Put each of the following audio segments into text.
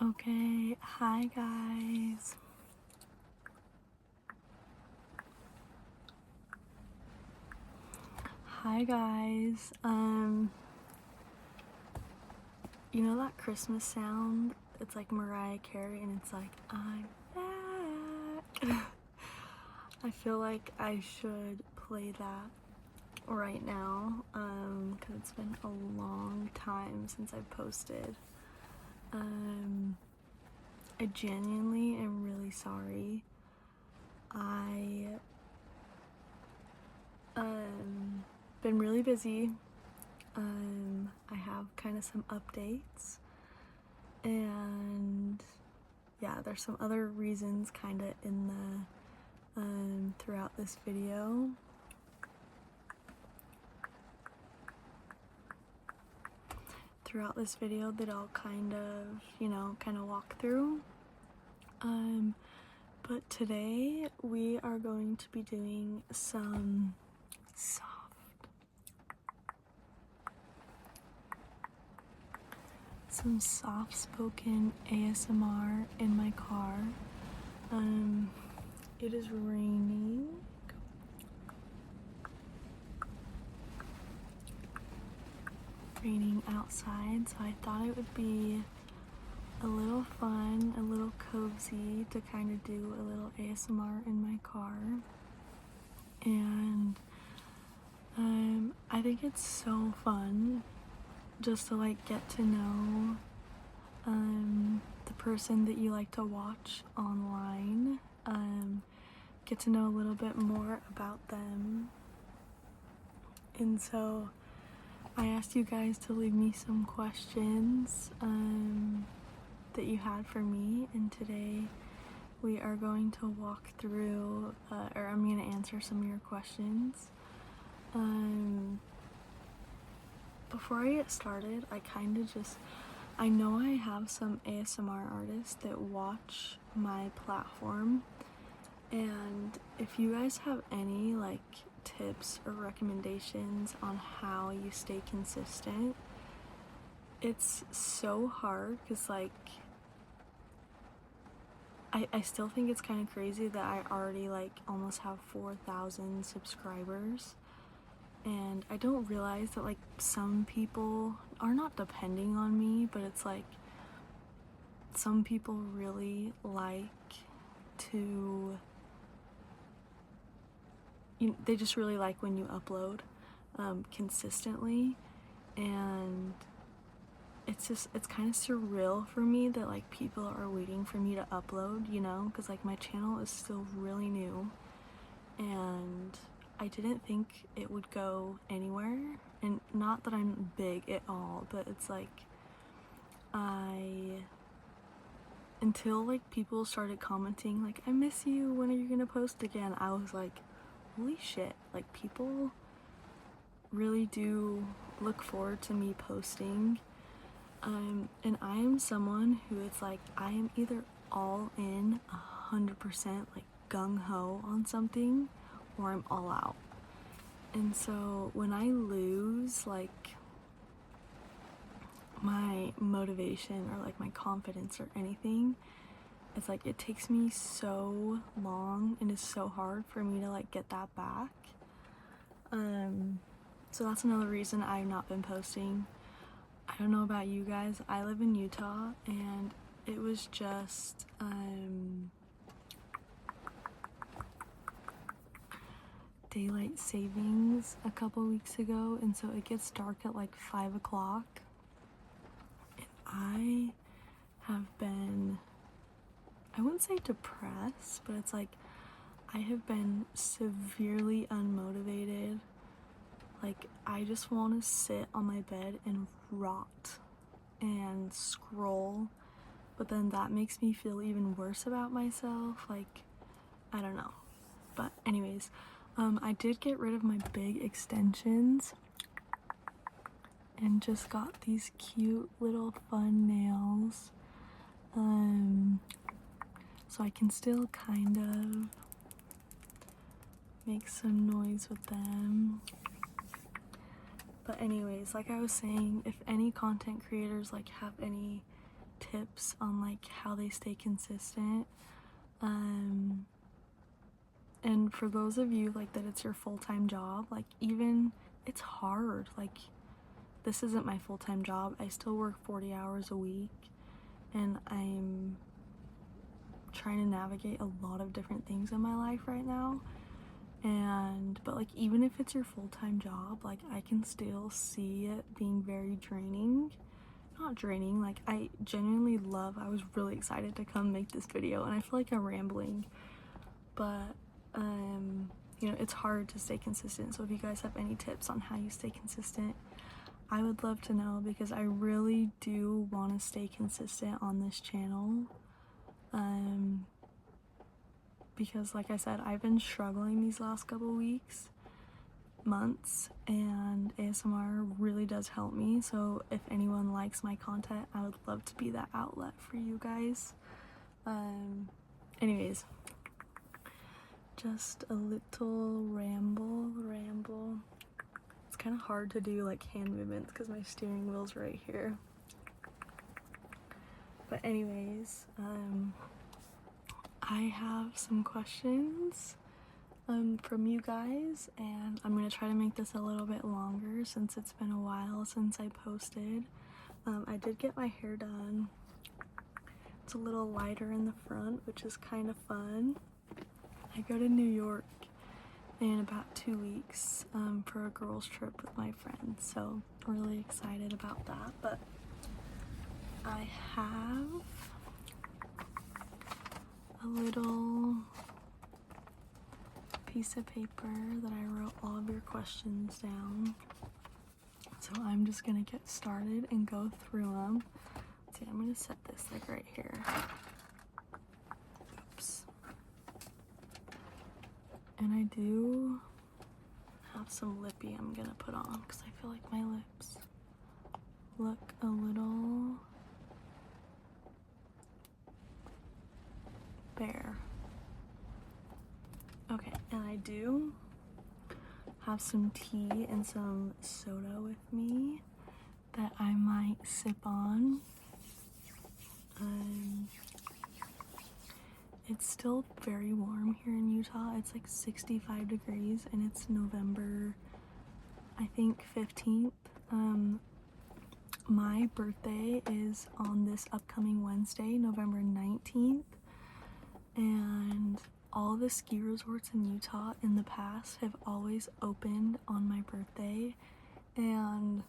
Okay, hi guys. Hi guys. You know that Christmas sound? It's like Mariah Carey and it's like, I'm back. I feel like I should play that right now, because it's been a long time since I've posted. I genuinely am really sorry. I been really busy. I have kind of some updates, and yeah, there's some other reasons kind of in the throughout this video. That I'll kind of walk through. But today we are going to be doing some soft-spoken ASMR in my car. It is raining. Outside, so I thought it would be a little fun, a little cozy to kind of do a little ASMR in my car. And I think it's so fun just to like get to know the person that you like to watch online, get to know a little bit more about them. And so I asked you guys to leave me some questions that you had for me, and today we are going to walk through, or I'm going to answer some of your questions. Before I get started, I know I have some ASMR artists that watch my platform, and if you guys have any like tips or recommendations on how you stay consistent, it's so hard because like I still think it's kind of crazy that I already like almost have 4,000 subscribers, and I don't realize that like some people are not depending on me, but it's like some people really like to, they just really like when you upload consistently, and it's kind of surreal for me that like people are waiting for me to upload, because like my channel is still really new, and I didn't think it would go anywhere. And not that I'm big at all, but it's like until like people started commenting like, I miss you, when are you gonna post again, I was like, holy shit, like people really do look forward to me posting. And I am someone who it's like, I am either all in 100%, like gung-ho on something, or I'm all out. And so when I lose like my motivation or like my confidence or anything, it's like it takes me so long and it's so hard for me to like get that back. So that's another reason I've not been posting. I don't know about you guys, I live in Utah, and it was just daylight savings a couple weeks ago, and so it gets dark at like 5 o'clock, and I have been, I wouldn't say depressed, but it's like I have been severely unmotivated. Like I just want to sit on my bed and rot and scroll, but then that makes me feel even worse about myself. Like, I don't know. But anyways, I did get rid of my big extensions and just got these cute little fun nails, so I can still kind of make some noise with them. But anyways, like I was saying, if any content creators like have any tips on like how they stay consistent. And for those of you like that it's your full-time job, like even it's hard. Like this isn't my full-time job. I still work 40 hours a week and I'm trying to navigate a lot of different things in my life right now. But like even if it's your full-time job, like I can still see it being very draining. Not draining, like I genuinely I was really excited to come make this video, and I feel like I'm rambling, but you know, it's hard to stay consistent. So if you guys have any tips on how you stay consistent, I would love to know, because I really do want to stay consistent on this channel. Because like I said, I've been struggling these last couple weeks, months, and ASMR really does help me. So if anyone likes my content, I would love to be that outlet for you guys. Anyways, just a little ramble. It's kind of hard to do like hand movements because my steering wheel's right here. But anyways, I have some questions from you guys, and I'm gonna try to make this a little bit longer since it's been a while since I posted. I did get my hair done. It's a little lighter in the front, which is kind of fun. I go to New York in about 2 weeks for a girls trip with my friends, so I'm really excited about that. But I have a little piece of paper that I wrote all of your questions down. So I'm just gonna get started and go through them. Let's see, I'm gonna set this like right here. Oops. And I do have some lippy I'm gonna put on because I feel like my lips look a little bare. Okay, and I do have some tea and some soda with me that I might sip on. It's still very warm here in Utah. It's like 65 degrees and it's November, I think 15th. My birthday is on this upcoming Wednesday, November 19th, and all the ski resorts in Utah in the past have always opened on my birthday, and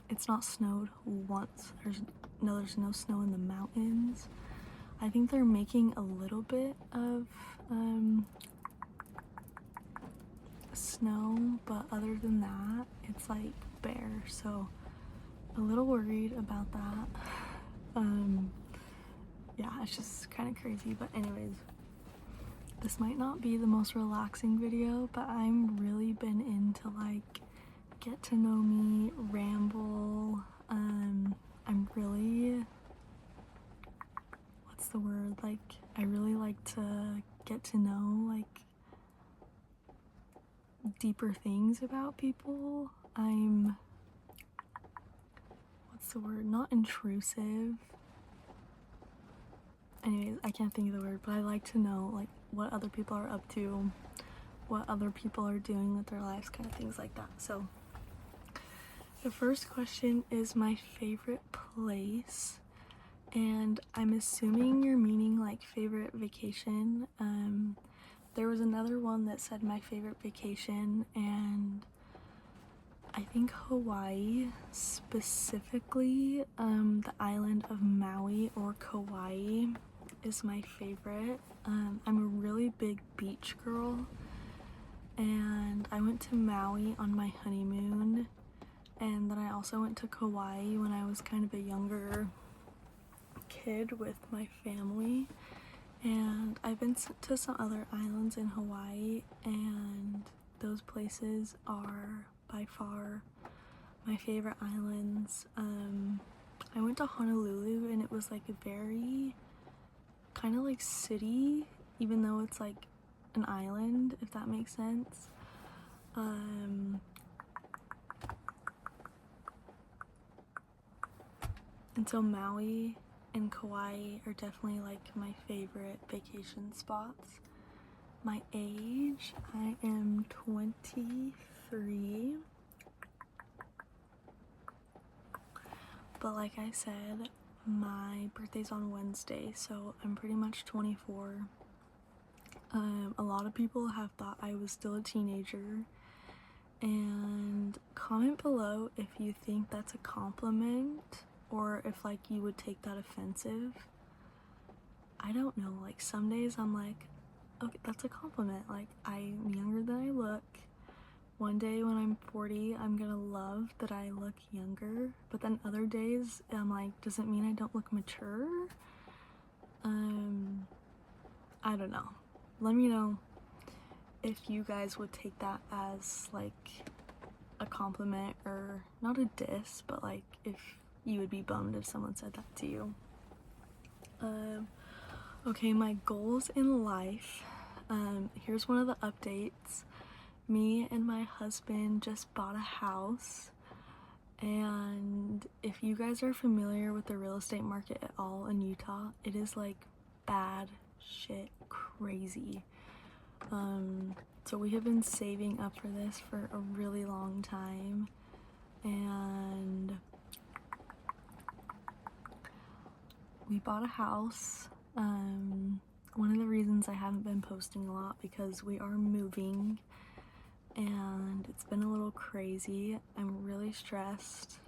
it's not snowed once. There's no snow in the mountains. I think they're making a little bit of snow, but other than that, it's like bare, so a little worried about that. Yeah, it's just kind of crazy. But anyways, this might not be the most relaxing video, but I'm really been into like get to know me, ramble. I'm really, what's the word, like I really like to get to know like deeper things about people. What's the word, not intrusive. Anyways, I can't think of the word, but I like to know like what other people are up to, what other people are doing with their lives, kind of things like that. So the first question is my favorite place, and I'm assuming you're meaning like favorite vacation. There was another one that said my favorite vacation, and I think Hawaii, specifically the island of Maui or Kauai is my favorite. I'm a really big beach girl, and I went to Maui on my honeymoon, and then I also went to Kauai when I was kind of a younger kid with my family. And I've been to some other islands in Hawaii, and those places are by far my favorite islands. I went to Honolulu, and it was like a very kind of like city, even though it's like an island, if that makes sense. And so Maui and Kauai are definitely like my favorite vacation spots. My age, I am 23. But like I said, my birthday's on Wednesday, so I'm pretty much 24. A lot of people have thought I was still a teenager, and comment below if you think that's a compliment or if like you would take that offensive. I don't know, like some days I'm like, okay, that's a compliment, like I'm younger than I look. One day when I'm 40, I'm gonna love that I look younger, but then other days I'm like, does it mean I don't look mature? I don't know. Let me know if you guys would take that as like a compliment, or not a diss, but like if you would be bummed if someone said that to you. Okay, my goals in life. Here's one of the updates. Me and my husband just bought a house, and if you guys are familiar with the real estate market at all in Utah, it is like bad shit crazy. So we have been saving up for this for a really long time, and we bought a house. One of the reasons I haven't been posting a lot because we are moving and it's been a little crazy. I'm really stressed,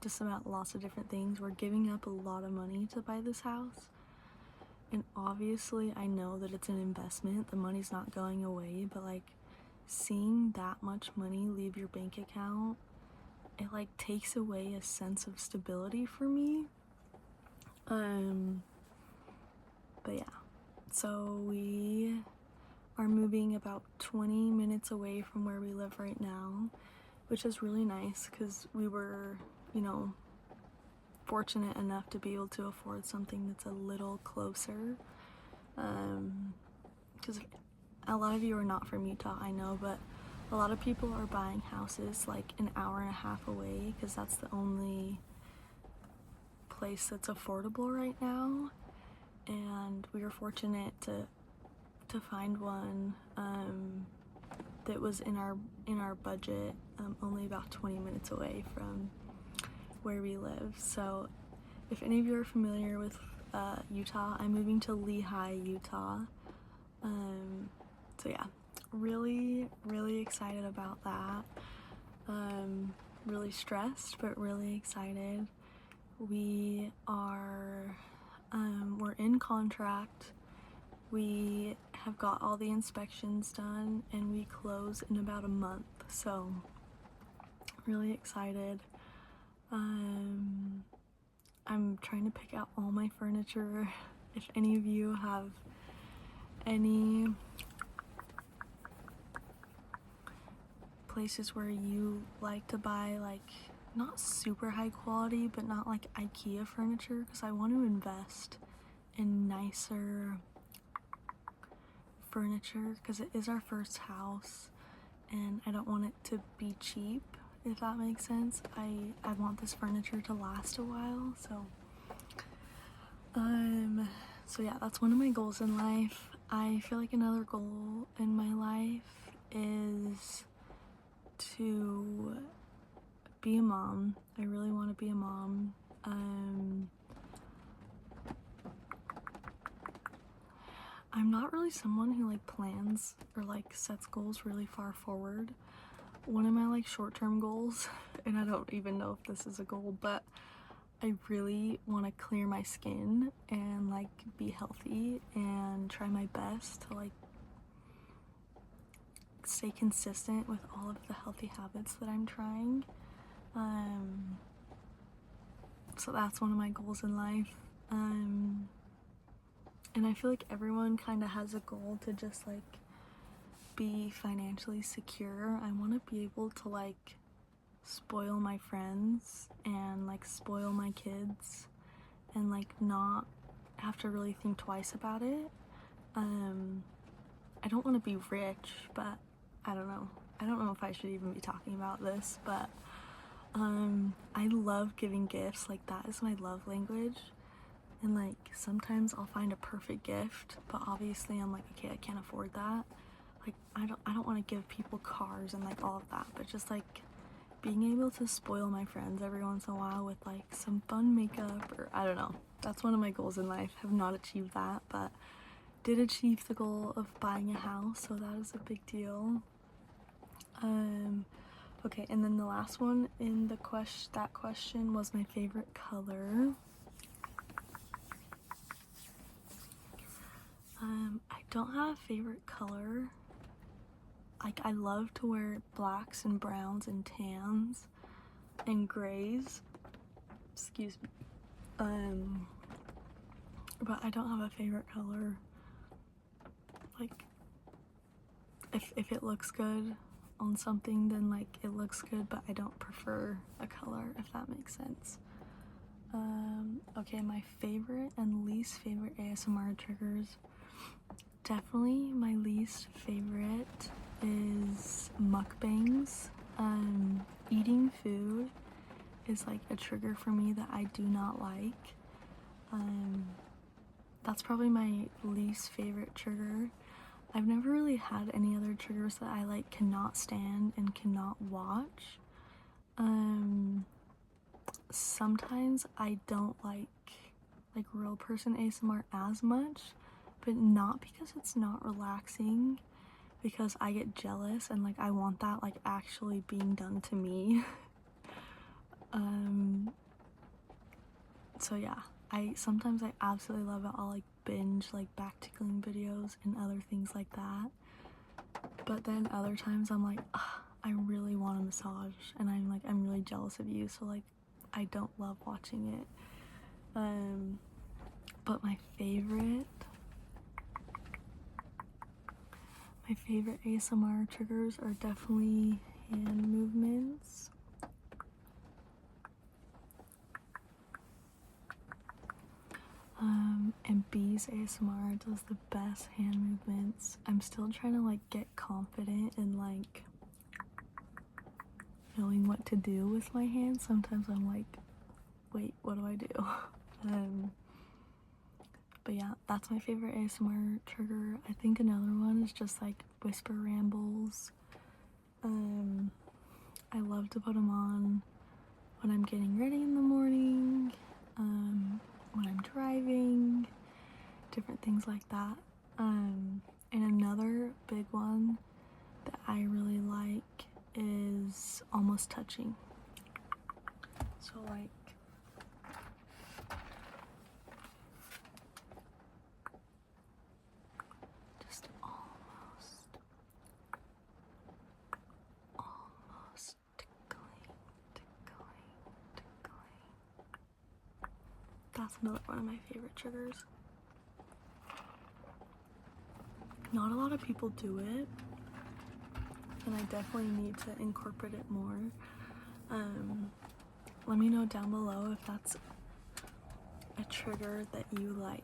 just about lots of different things. We're giving up a lot of money to buy this house, and obviously I know that it's an investment, the money's not going away, but like seeing that much money leave your bank account, it like takes away a sense of stability for me. But yeah, so we are moving about 20 minutes away from where we live right now, which is really nice because we were, you know, fortunate enough to be able to afford something that's a little closer. Because a lot of you are not from Utah, I know, but a lot of people are buying houses like an hour and a half away because that's the only place that's affordable right now. And we were fortunate to find one that was in our budget, only about 20 minutes away from where we live. So if any of you are familiar with Utah, I'm moving to Lehi, Utah. So yeah, really excited about that. Really stressed, but really excited. We are we're in contract. We have got all the inspections done and we close in about a month, so really excited. I'm trying to pick out all my furniture. If any of you have any places where you like to buy like not super high quality but not like IKEA furniture, because I want to invest in nicer furniture because it is our first house and I don't want it to be cheap, if that makes sense. I want this furniture to last a while, so yeah, that's one of my goals in life. I feel like another goal in my life is to be a mom. I really want to be a mom. I'm not really someone who like plans or like sets goals really far forward. One of my like short-term goals, and I don't even know if this is a goal, but I really want to clear my skin and like be healthy and try my best to like stay consistent with all of the healthy habits that I'm trying. So that's one of my goals in life. And I feel like everyone kind of has a goal to just like be financially secure. I want to be able to like spoil my friends and like spoil my kids and like not have to really think twice about it. I don't want to be rich, but I don't know if I should even be talking about this, but I love giving gifts. Like, that is my love language. And like sometimes I'll find a perfect gift, but obviously I'm like, okay, I can't afford that. Like, I don't want to give people cars and like all of that, but just like being able to spoil my friends every once in a while with like some fun makeup, or I don't know. That's one of my goals in life. Have not achieved that, but did achieve the goal of buying a house, so that is a big deal. Okay, and then the last one in the question was my favorite color. I don't have a favorite color. Like, I love to wear blacks and browns and tans and grays. Excuse me. But I don't have a favorite color. Like, if it looks good on something, then like it looks good, but I don't prefer a color, if that makes sense. Okay, my favorite and least favorite ASMR triggers. Definitely my least favorite is mukbangs. Eating food is like a trigger for me that I do not like. That's probably my least favorite trigger. I've never really had any other triggers that I like cannot stand and cannot watch. Sometimes I don't like real person ASMR as much, but not because it's not relaxing, because I get jealous and like I want that like actually being done to me. So yeah, sometimes I absolutely love it. I'll like binge like back tickling videos and other things like that, but then other times I'm like, I really want a massage, and I'm really jealous of you, so like I don't love watching it. But my favorite ASMR triggers are definitely hand movements. And Bees ASMR does the best hand movements. I'm still trying to like get confident in like knowing what to do with my hands. Sometimes I'm like, wait, what do I do? But yeah, that's my favorite ASMR trigger. I think another one is just like whisper rambles. I love to put them on when I'm getting ready in the morning, when I'm driving, different things like that. And another big one that I really like is almost touching. So like, just almost tickling. That's another one of my favorite triggers. Not a lot of people do it, and I definitely need to incorporate it more. Let me know down below if that's a trigger that you like.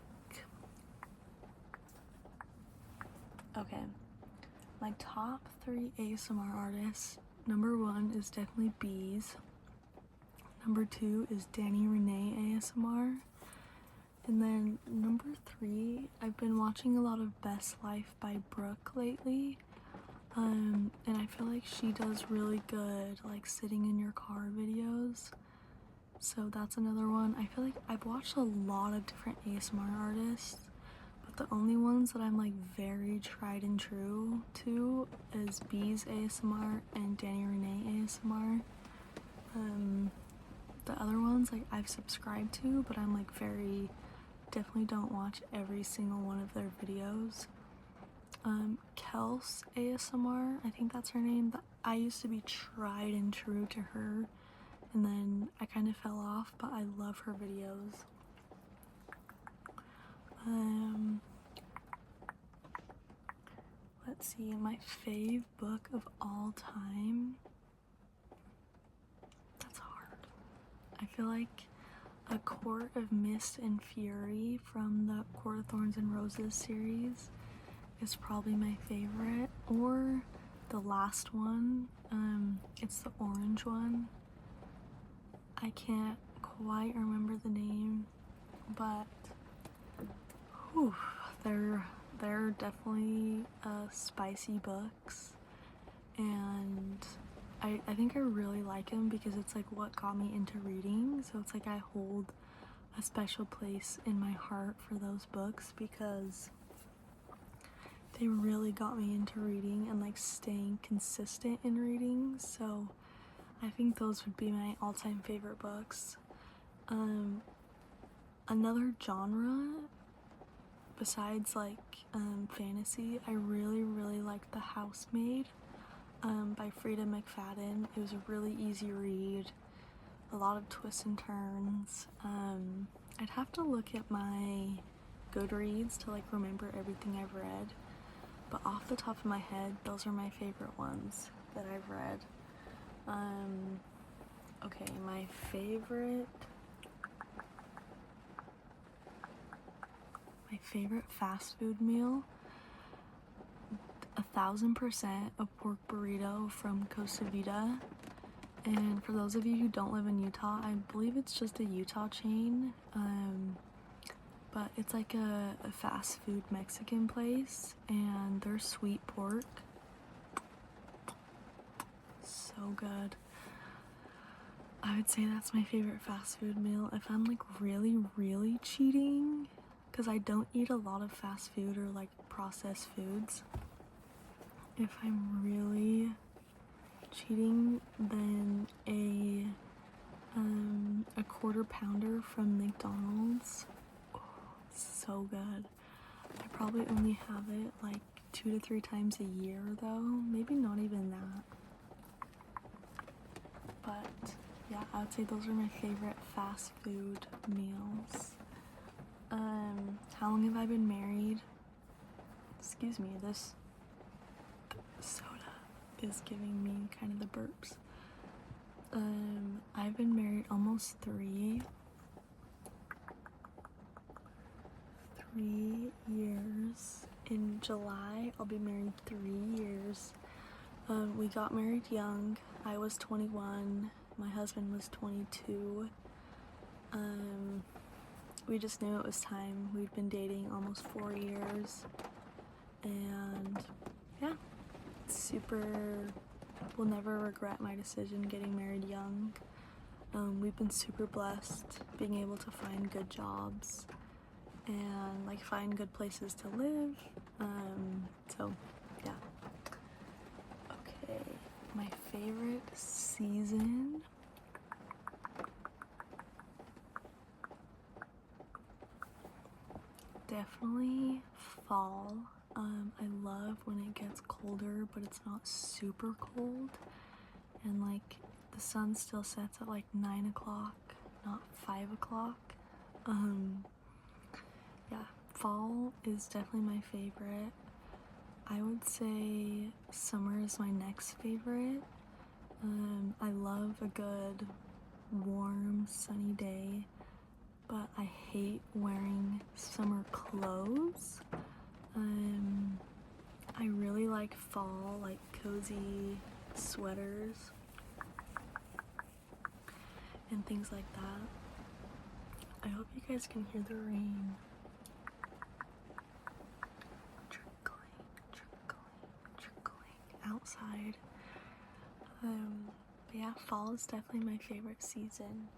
Okay, my top 3 ASMR artists. Number 1 is definitely Bees. Number 2 is Danny Renee ASMR. And then number 3, I've been watching a lot of Best Life by Brooke lately. And I feel like she does really good like sitting in your car videos. So that's another one. I feel like I've watched a lot of different ASMR artists, but the only ones that I'm like very tried and true to is Bees ASMR and Danny Renee ASMR. The other ones like I've subscribed to, but I'm like definitely don't watch every single one of their videos. Kels ASMR, I think that's her name. I used to be tried and true to her, and then I kind of fell off, but I love her videos. Let's see, my fave book of all time. That's hard. I feel like A Court of Mist and Fury from the Court of Thorns and Roses series is probably my favorite, or the last one. It's the orange one. I can't quite remember the name, but whew, they're definitely spicy books, and I think I really like them because it's like what got me into reading. So it's like I hold a special place in my heart for those books because they really got me into reading and like staying consistent in reading. So I think those would be my all-time favorite books. Another genre besides like fantasy, I really liked The Housemaid by Frida McFadden. It was a really easy read, a lot of twists and turns. I'd have to look at my Goodreads to like remember everything I've read, but off the top of my head, those are my favorite ones that I've read. Okay, my favorite fast food meal, 1000% a pork burrito from Costa Vida. And for those of you who don't live in Utah, I believe it's just a Utah chain, but it's like a fast food Mexican place, and their sweet pork, so good. I would say that's my favorite fast food meal. If I'm like really cheating, because I don't eat a lot of fast food or like processed foods, if I'm really cheating, then a quarter pounder from McDonald's. Oh, so good. I probably only have it like 2 to 3 times a year though, maybe not even that. But yeah, I would say those are my favorite fast food meals. How long have I been married? Excuse me, this soda is giving me kind of the burps. I've been married almost 3 years. In July, I'll be married 3 years. We got married young. I was 21. My husband was 22. We just knew it was time. We'd been dating almost 4 years. And yeah, will never regret my decision getting married young. We've been super blessed being able to find good jobs and like find good places to live. So yeah. Okay, my favorite season. Definitely fall. I love when it gets colder, but it's not super cold, and like the sun still sets at like 9 o'clock, not 5 o'clock. Yeah, fall is definitely my favorite. I would say summer is my next favorite. I love a good warm sunny day, but I hate wearing summer clothes. I really like fall, like cozy sweaters and things like that. I hope you guys can hear the rain trickling outside. But yeah, fall is definitely my favorite season.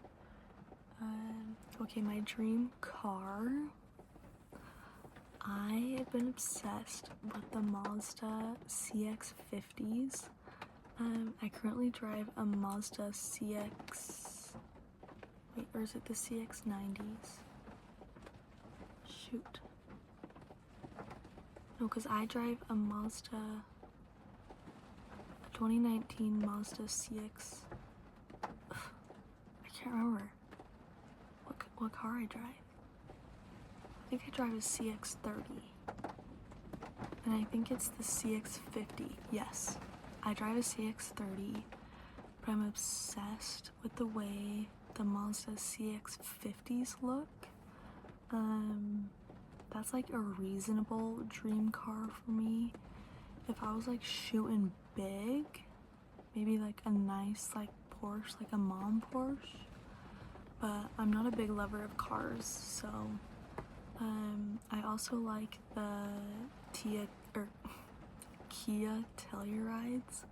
Okay, my dream car. I have been obsessed with the Mazda CX-50s. I currently drive a Mazda CX... Wait, or is it the CX-90s? Shoot. No, because I drive a 2019 Mazda CX... Ugh, I can't remember what car I drive. I think I drive a CX-30, and I think it's the CX-50. Yes, I drive a CX-30, but I'm obsessed with the way the Mazda CX-50s look. That's like a reasonable dream car for me. If I was like shooting big, maybe like a nice like Porsche, like a mom Porsche, but I'm not a big lover of cars, so I also like the Kia Tellurides.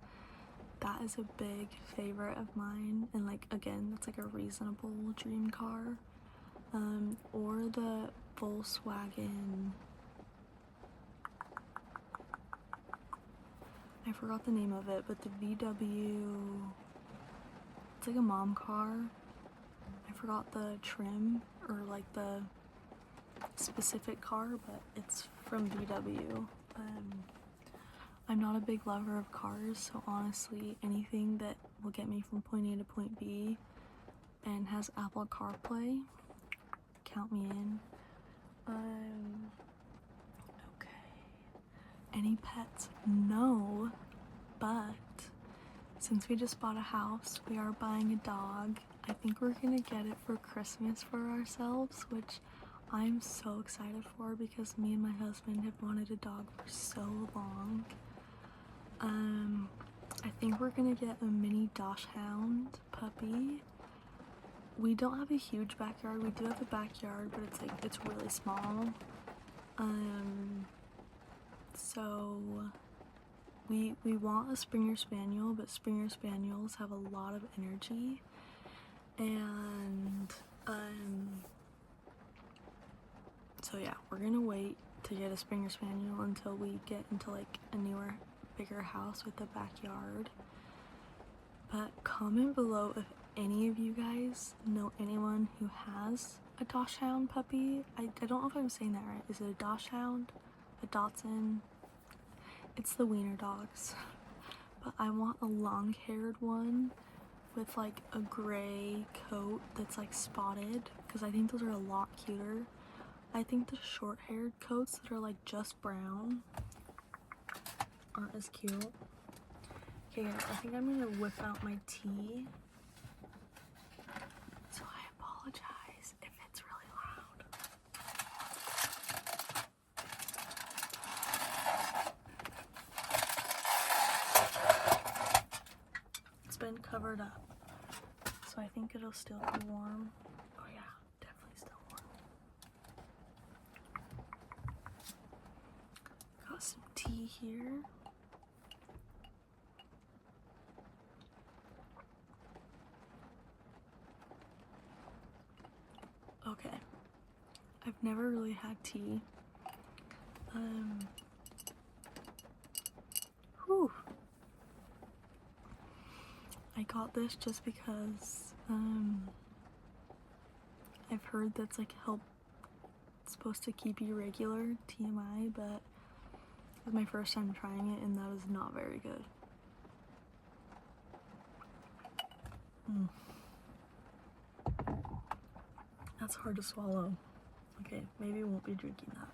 That is a big favorite of mine, and like again, that's like a reasonable dream car. Or the Volkswagen, I forgot the name of it, but the VW, it's like a mom car. I forgot the trim or like the specific car, but it's from VW. I'm not a big lover of cars, so honestly anything that will get me from point A to point B and has Apple CarPlay, count me in. Okay. Any pets? No, but since we just bought a house, we are buying a dog. I think we're gonna get it for Christmas for ourselves, which I'm so excited for because me and my husband have wanted a dog for so long. I think we're gonna get a mini dachshund puppy. We don't have a huge backyard. We do have a backyard, but it's really small. So we want a Springer Spaniel, but Springer Spaniels have a lot of energy, and so yeah, we're gonna wait to get a Springer Spaniel until we get into like a newer, bigger house with a backyard. But comment below if any of you guys know anyone who has a dachshund puppy. I don't know if I'm saying that right. Is it a dachshund? A Dachshund? It's the wiener dogs. But I want a long-haired one with like a gray coat that's like spotted, because I think those are a lot cuter. I think the short-haired coats that are like just brown aren't as cute. Okay guys, I think I'm gonna whip out my tea. So I apologize if it's really loud. It's been covered up, so I think it'll still be warm. Oh yeah, definitely still warm. Got some tea here. Okay, I've never really had tea. Whew. I got this just because I've heard that's like supposed to keep you regular, TMI, but it was my first time trying it and that was not very good. That's hard to swallow. Okay, maybe I won't be drinking that.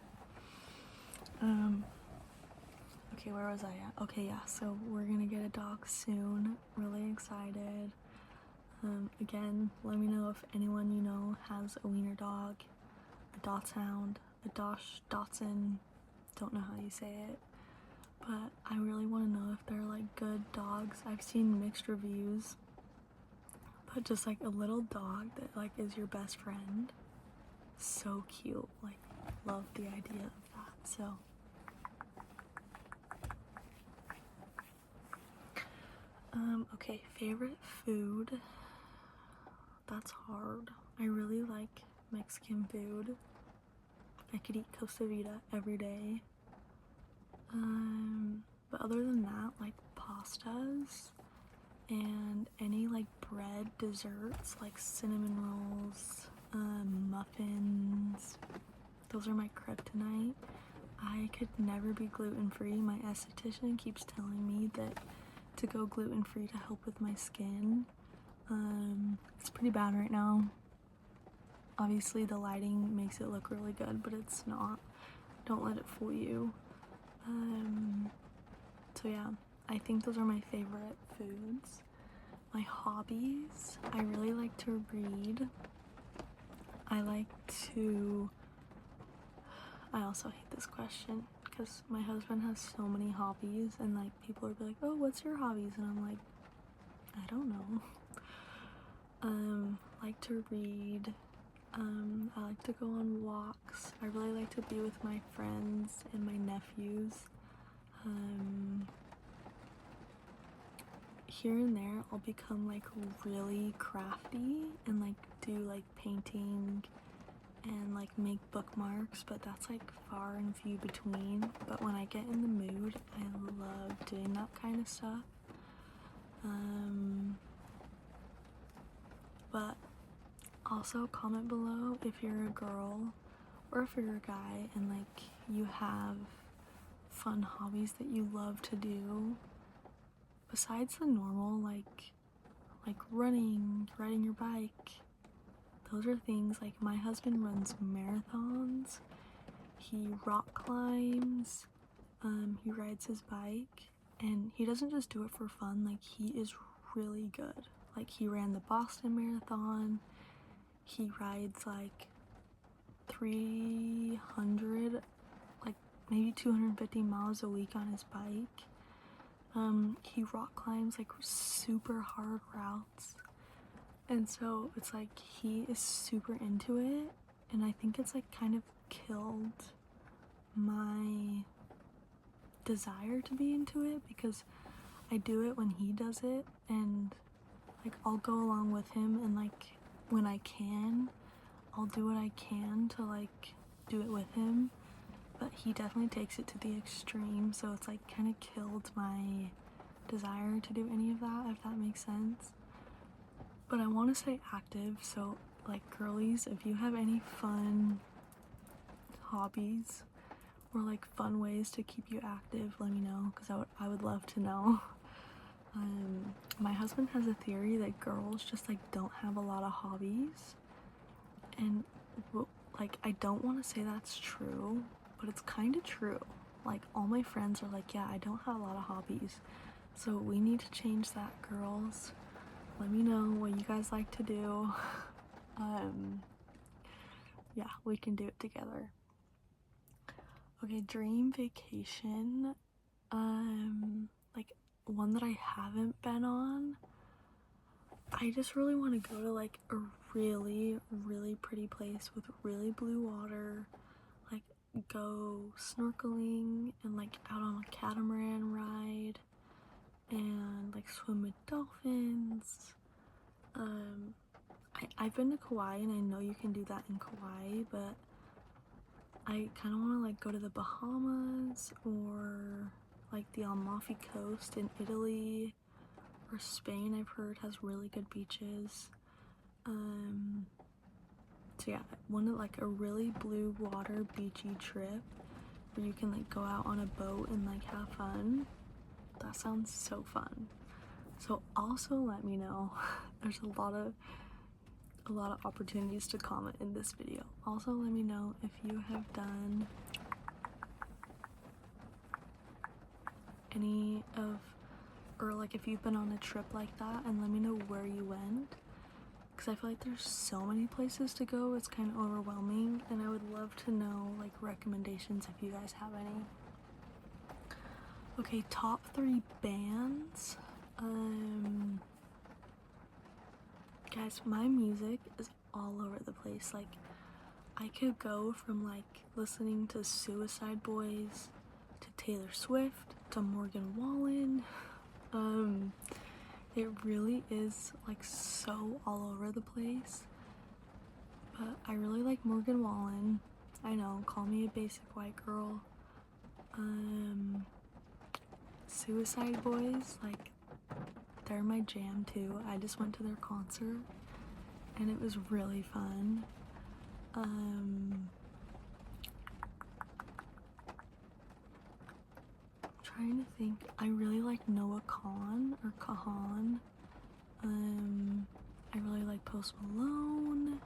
Okay, where was I at? Okay, yeah, so we're gonna get a dog soon. Really excited. Again, let me know if anyone you know has a wiener dog, a dachshund, a dachshund, don't know how you say it, but I really want to know if they're like good dogs. I've seen mixed reviews, but just like a little dog that like is your best friend, so cute. Like, love the idea of that. So okay, favorite food. That's hard. I really like Mexican food. I could eat Costa Vida every day. But other than that, like pastas and any like bread desserts, like cinnamon rolls, muffins. Those are my kryptonite. I could never be gluten-free. My esthetician keeps telling me that to go gluten-free to help with my skin. It's pretty bad right now. Obviously the lighting makes it look really good, but it's not. Don't let it fool you. So yeah, I think those are my favorite foods. My hobbies, I really like to read. I also hate this question because my husband has so many hobbies and like people are like, oh, what's your hobbies? And I'm like, I don't know. like to read. I like to go on walks. I really like to be with my friends and my nephews. Here and there I'll become like really crafty and like do like painting and like make bookmarks, but that's like far and few between. But when I get in the mood, I love doing that kind of stuff. But also comment below if you're a girl or if you're a guy and like you have fun hobbies that you love to do besides the normal like running, riding your bike. Those are things like my husband runs marathons, he rock climbs, he rides his bike, and he doesn't just do it for fun, like he is really good. Like he ran the Boston Marathon, he rides like 300, like maybe 250 miles a week on his bike. He rock climbs like super hard routes, and so it's like he is super into it, and I think it's like kind of killed my desire to be into it because I do it when he does it, and like I'll go along with him, and like when I can I'll do what I can to like do it with him, but he definitely takes it to the extreme, so it's like kind of killed my desire to do any of that, if that makes sense. But I want to stay active, so like girlies, if you have any fun hobbies or like fun ways to keep you active, let me know, because I would love to know. My husband has a theory that girls just like don't have a lot of hobbies, and like I don't want to say that's true, but it's kind of true. Like all my friends are like, yeah, I don't have a lot of hobbies, so we need to change that, girls. Let me know what you guys like to do. Yeah, we can do it together. Okay, dream vacation. Like one that I haven't been on. I just really want to go to like a really, really pretty place with really blue water. Like go snorkeling and like out on a catamaran ride and like swim with dolphins. I've been to Kauai, and I know you can do that in Kauai, but I kind of want to like go to the Bahamas or like the Amalfi Coast in Italy or Spain. I've heard has really good beaches. So yeah, I want like a really blue water beachy trip where you can like go out on a boat and like have fun. That sounds so fun. So also let me know. There's a lot of opportunities to comment in this video. Also let me know if you have done any of, or like if you've been on a trip like that, and let me know where you went, because I feel like there's so many places to go, it's kind of overwhelming, and I would love to know like recommendations if you guys have any. Okay, top 3 bands. Guys, my music is all over the place. Like I could go from like listening to Suicide Boys to Taylor Swift to Morgan Wallen. It really is like so all over the place, but I really like Morgan Wallen. I know, call me a basic white girl. Suicide Boys, like they're my jam too. I just went to their concert and it was really fun. Trying to think. I really like Noah Kahan or Kahan. I really like Post Malone.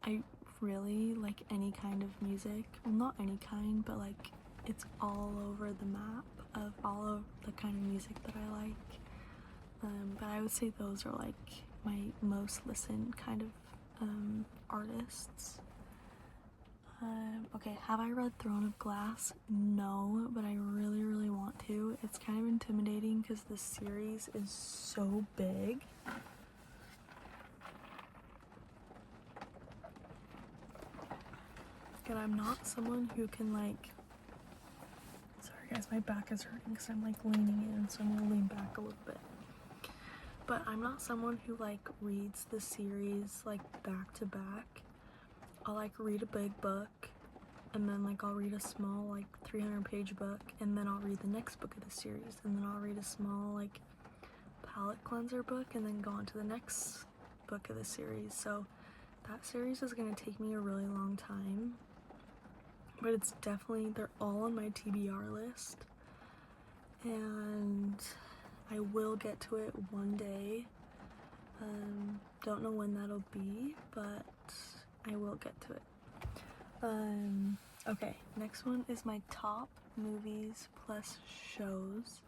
I really like any kind of music. Well, not any kind, but like it's all over the map of all of the kind of music that I like. But I would say those are like my most listened kind of artists. Okay, have I read Throne of Glass? No, but I really, really want to. It's kind of intimidating because the series is so big. And I'm not someone who can like, sorry guys, my back is hurting because I'm like leaning in, so I'm gonna lean back a little bit. But I'm not someone who like reads the series like back to back. I'll like read a big book, and then like I'll read a small like 300-page book, and then I'll read the next book of the series, and then I'll read a small like palette cleanser book, and then go on to the next book of the series. So that series is gonna take me a really long time, but it's definitely, they're all on my TBR list, and I will get to it one day. Don't know when that'll be, but I will get to it. Okay, next one is my top movies plus shows.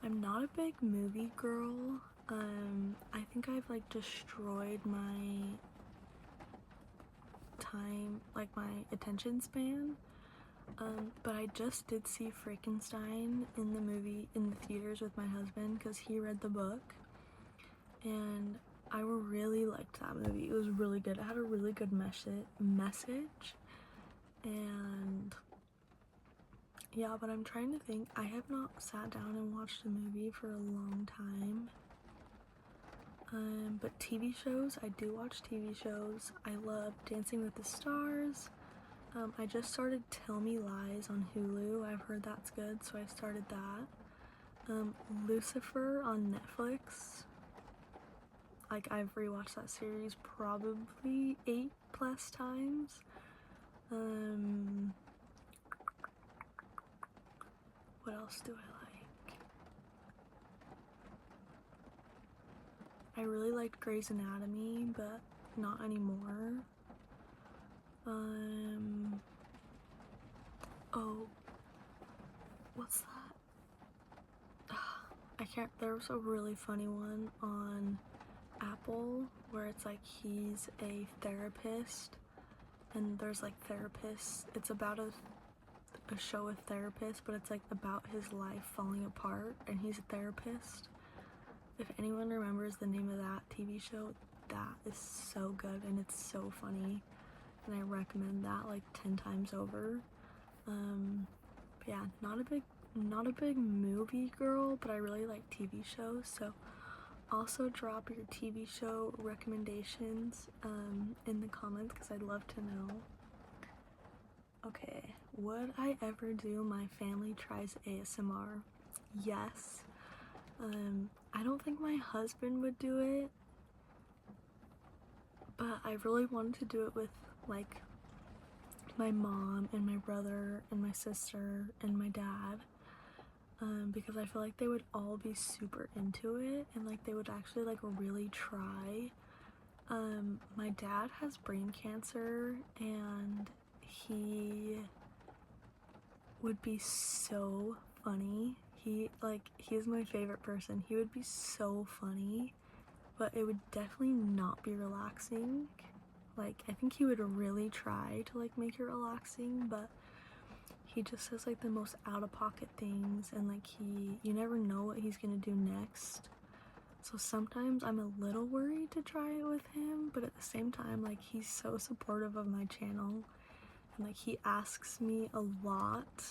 I'm not a big movie girl. I think I've like destroyed my time, like my attention span. But I just did see Frankenstein in the theaters with my husband because he read the book, and I really liked that movie. It was really good. It had a really good message, and yeah, but I'm trying to think. I have not sat down and watched a movie for a long time. But TV shows, I do watch TV shows. I love Dancing with the Stars. I just started Tell Me Lies on Hulu. I've heard that's good, so I started that. Lucifer on Netflix. Like, I've rewatched that series probably 8+ times. What else do I like? I really liked Grey's Anatomy, but not anymore. Oh, what's that? I can't, there was a really funny one on Apple where it's like he's a therapist, and there's like therapists. It's about a show with therapists, but it's like about his life falling apart, and he's a therapist. If anyone remembers the name of that TV show, that is so good and it's so funny, and I recommend that like 10 times over. But yeah, not a big movie girl, but I really like TV shows, so also drop your TV show recommendations in the comments because I'd love to know. Okay, would I ever do My Family Tries ASMR? Yes. I don't think my husband would do it, but I really wanted to do it with like my mom and my brother and my sister and my dad, because I feel like they would all be super into it, and like they would actually like really try. My dad has brain cancer, and he would be so funny. He is my favorite person. He would be so funny, but it would definitely not be relaxing. Like, I think he would really try to like make it relaxing, but he just says like the most out-of-pocket things, and like you never know what he's gonna do next. So sometimes I'm a little worried to try it with him, but at the same time, like, he's so supportive of my channel, and like he asks me a lot,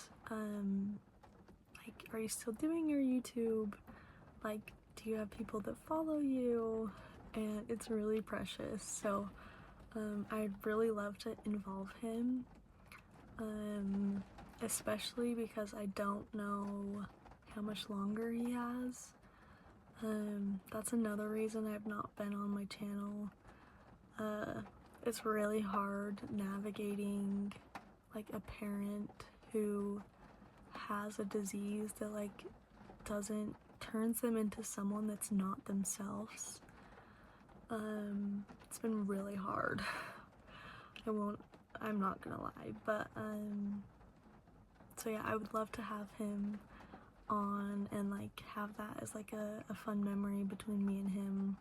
like, are you still doing your YouTube? Like, do you have people that follow you? And it's really precious. So I'd really love to involve him, especially because I don't know how much longer he has. That's another reason I've not been on my channel. It's really hard navigating like a parent who has a disease that like turns them into someone that's not themselves. It's been really hard. I'm not gonna lie, but so yeah, I would love to have him on and like have that as like a fun memory between me and him,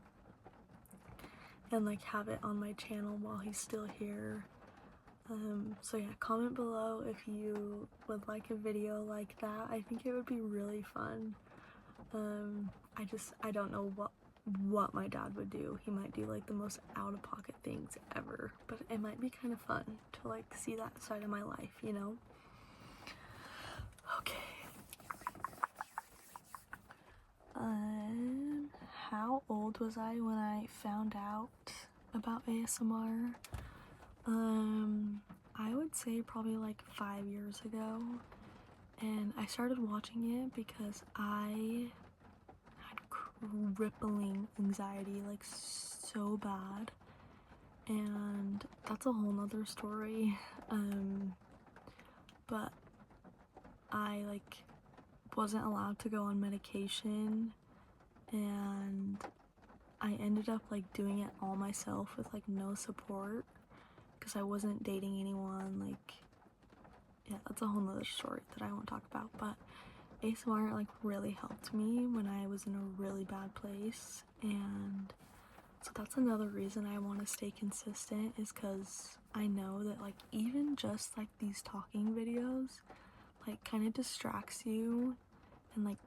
and like have it on my channel while he's still here. So yeah, comment below if you would like a video like that. I think it would be really fun. I don't know what what my dad would do. He might do like the most out-of-pocket things ever, but it might be kind of fun to like see that side of my life, you know? Okay. How old was I when I found out about ASMR? I would say probably like 5 years ago, and I started watching it because I had crippling anxiety, like so bad, and that's a whole nother story. But I like wasn't allowed to go on medication, and I ended up like doing it all myself with like no support because I wasn't dating anyone. Like, yeah, that's a whole nother story that I won't talk about, but ASMR like really helped me when I was in a really bad place, and so that's another reason I want to stay consistent, is because I know that like even just like these talking videos like kind of distracts you, and like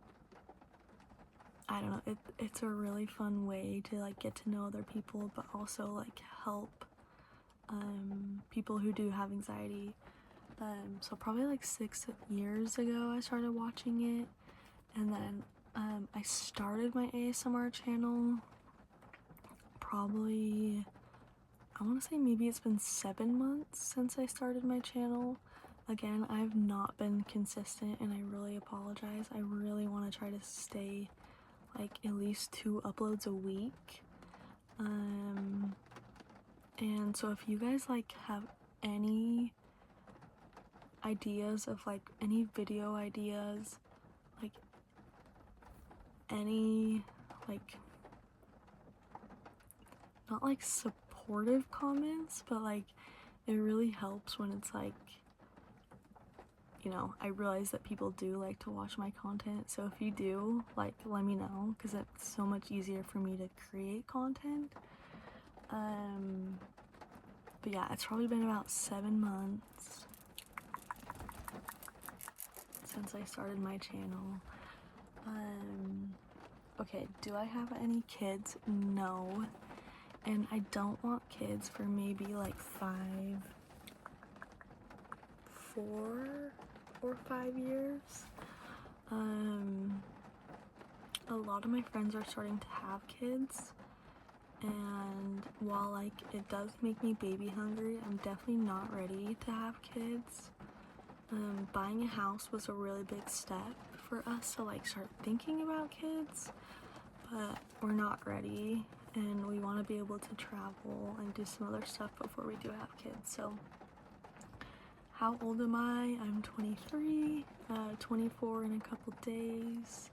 I don't know, it's a really fun way to like get to know other people, but also like help people who do have anxiety. So probably like 6 years ago I started watching it, and then I started my ASMR channel probably, I want to say maybe it's been 7 months since I started my channel. Again, I've not been consistent and I really apologize. I really want to try to stay like at least 2 uploads a week. And so if you guys like have any ideas of like any video ideas, like any like not like supportive comments, but like it really helps when it's like, you know, I realize that people do like to watch my content, so if you do, like, let me know, because it's so much easier for me to create content. But yeah, it's probably been about 7 months since I started my channel. Okay, do I have any kids? No. And I don't want kids for maybe like 4 or 5 years. A lot of my friends are starting to have kids, and while like it does make me baby hungry, I'm definitely not ready to have kids. Buying a house was a really big step for us to like start thinking about kids, but we're not ready, and we want to be able to travel and do some other stuff before we do have kids. So how old am I? I'm 23, 24 in a couple days.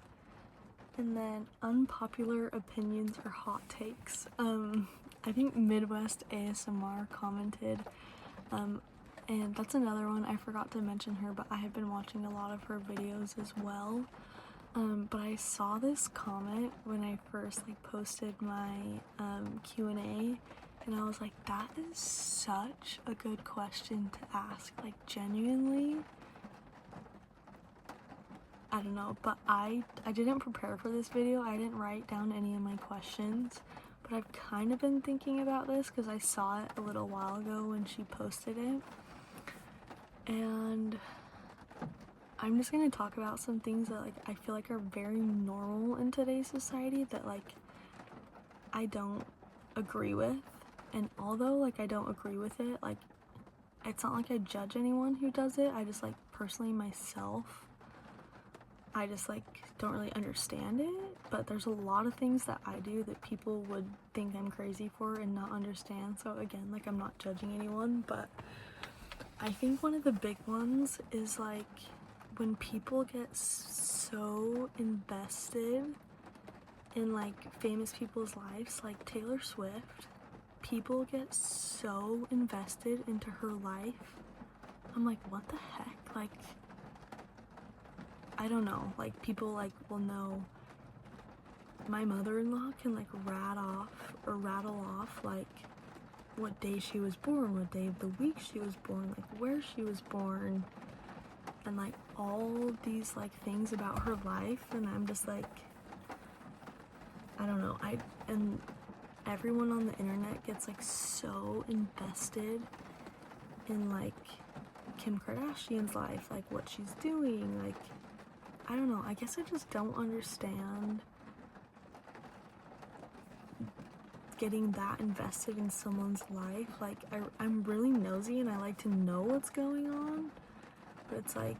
And then unpopular opinions or hot takes. I think Midwest ASMR commented, and that's another one. I forgot to mention her, but I have been watching a lot of her videos as well. But I saw this comment when I first like posted my Q&A, and I was like, that is such a good question to ask. Like, genuinely, I don't know, but I didn't prepare for this video. I didn't write down any of my questions, but I've kind of been thinking about this because I saw it a little while ago when she posted it, and I'm just gonna talk about some things that like I feel like are very normal in today's society that like I don't agree with. And although like I don't agree with it, like it's not like I judge anyone who does it. I just like personally myself, I just like don't really understand it. But there's a lot of things that I do that people would think I'm crazy for and not understand. So again, like I'm not judging anyone, but I think one of the big ones is like when people get so invested in like famous people's lives, like Taylor Swift. People get so invested into her life. I'm like, what the heck? Like, I don't know. Like, people like will know. My mother-in-law can like rattle off like what day she was born, what day of the week she was born, like where she was born, and like all these like things about her life, and I'm just like, I don't know, and everyone on the internet gets like so invested in like Kim Kardashian's life, like what she's doing, like I don't know, I guess I just don't understand getting that invested in someone's life. Like I'm really nosy and I like to know what's going on, but it's like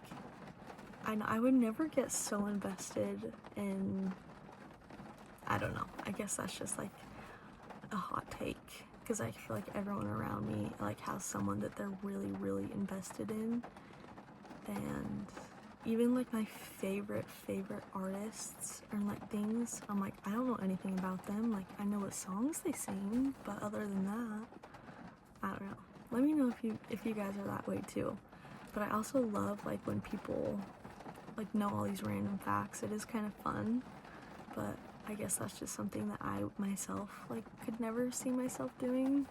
I would never get so invested in, I don't know, I guess that's just like a hot take, because I feel like everyone around me like has someone that they're really invested in. And even like my favorite artists and like things, I'm like, I don't know anything about them. Like I know what songs they sing, but other than that, I don't know. Let me know if you guys are that way too. But I also love like when people like know all these random facts. It is kind of fun, but I guess that's just something that I myself like could never see myself doing.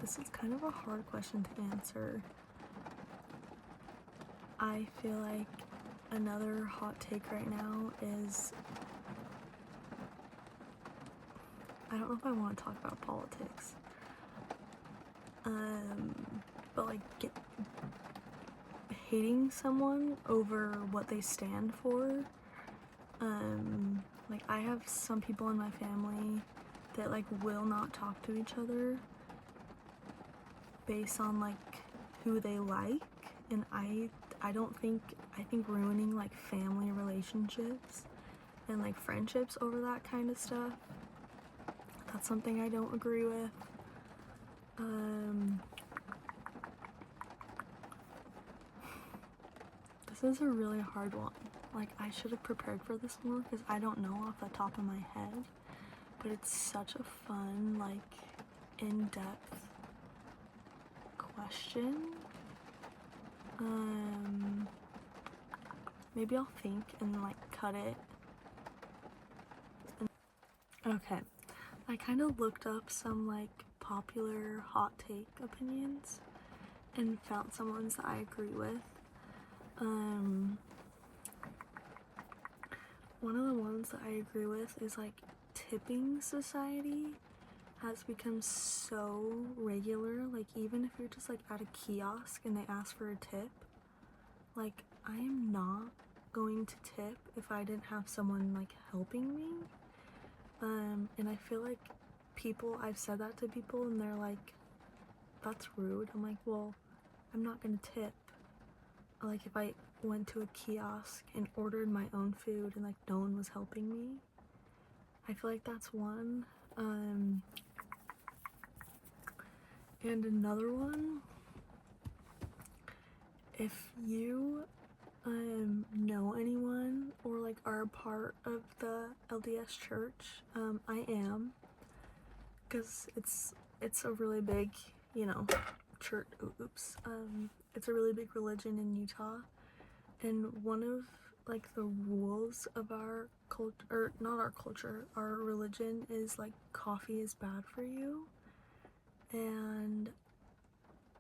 This is kind of a hard question to answer. I feel like another hot take right now is, I don't know if I want to talk about politics. But like hating someone over what they stand for. Like I have some people in my family that like will not talk to each other based on like who they like, and I think ruining like family relationships and like friendships over that kind of stuff, that's something I don't agree with. This is a really hard one. Like I should have prepared for this more because I don't know off the top of my head, but it's such a fun, like in-depth question. Maybe I'll think and like cut it. Okay, I kind of looked up some like popular hot take opinions and found some ones that I agree with. One of the ones that I agree with is like tipping society has become so regular. Like even if you're just like at a kiosk and they ask for a tip, like I am not going to tip if I didn't have someone like helping me. And I feel like I've said that to people and they're like, that's rude. I'm like, well, I'm not gonna tip. Like if I went to a kiosk and ordered my own food and like no one was helping me, I feel like that's one. And another one, if you know anyone or like are a part of the LDS church, I am, because it's a really big, church. It's a really big religion in Utah, and one of like the rules of our culture, or not our culture, our religion, is like coffee is bad for you. And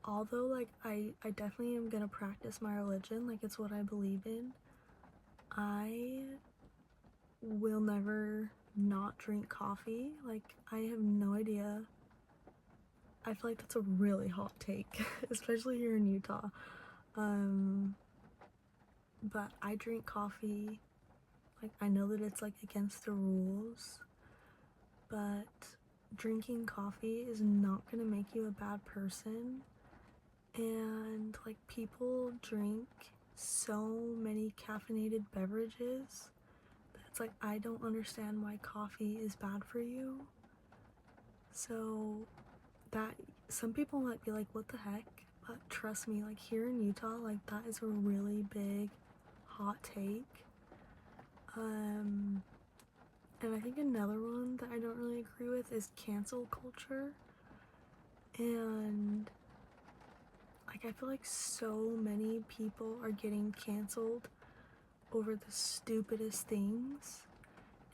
although like I definitely am gonna practice my religion, like it's what I believe in, I will never not drink coffee. Like I have no idea. I feel like that's a really hot take, especially here in Utah. But I drink coffee. Like I know that it's like against the rules, but drinking coffee is not gonna make you a bad person. And like people drink so many caffeinated beverages that it's like I don't understand why coffee is bad for you. So that some people might be like, what the heck? But trust me, like here in Utah, like that is a really big hot take. And I think another one that I don't really agree with is cancel culture. And like I feel like so many people are getting canceled over the stupidest things.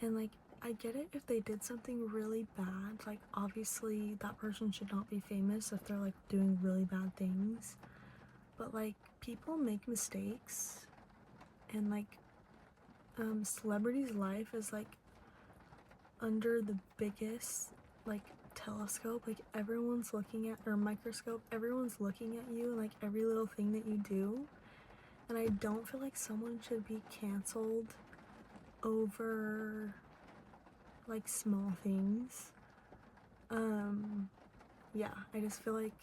And like I get it if they did something really bad, like obviously that person should not be famous if they're like doing really bad things. But like people make mistakes, and like celebrity's life is like under the biggest like telescope, like everyone's looking at, or microscope, everyone's looking at you and like every little thing that you do. And I don't feel like someone should be canceled over like small things. Yeah, I just feel like,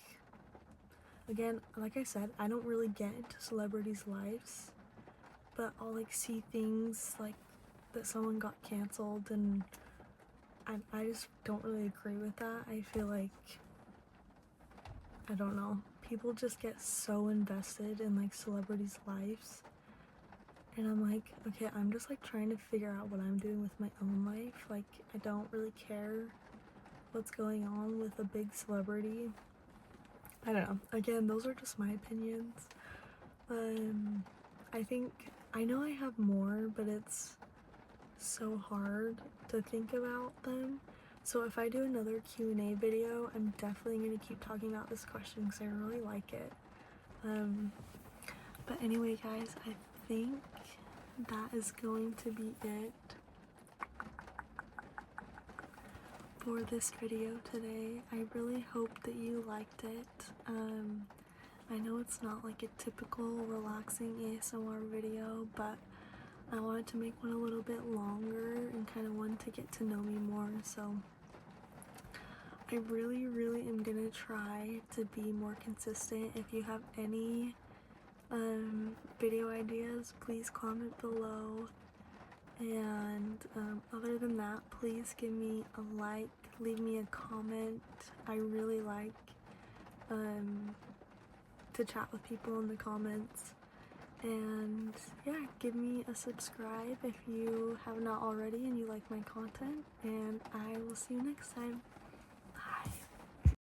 again, like I said, I don't really get into celebrities' lives, but I'll like see things like that someone got canceled, and I just don't really agree with that. I feel like, I don't know, people just get so invested in like celebrities' lives, and I'm like, okay, I'm just like trying to figure out what I'm doing with my own life. Like, I don't really care what's going on with a big celebrity. I don't know. Again, those are just my opinions. I think, I know I have more, but it's so hard to think about them. So if I do another Q&A video, I'm definitely going to keep talking about this question because I really like it. But anyway, guys, I think that is going to be it for this video today. I really hope that you liked it. I know it's not like a typical relaxing ASMR video, but I wanted to make one a little bit longer and kind of wanted to get to know me more, so I really am gonna try to be more consistent. If you have any video ideas, please comment below, and other than that, please give me a like, leave me a comment. I really like to chat with people in the comments, and yeah, give me a subscribe if you have not already and you like my content, and I will see you next time.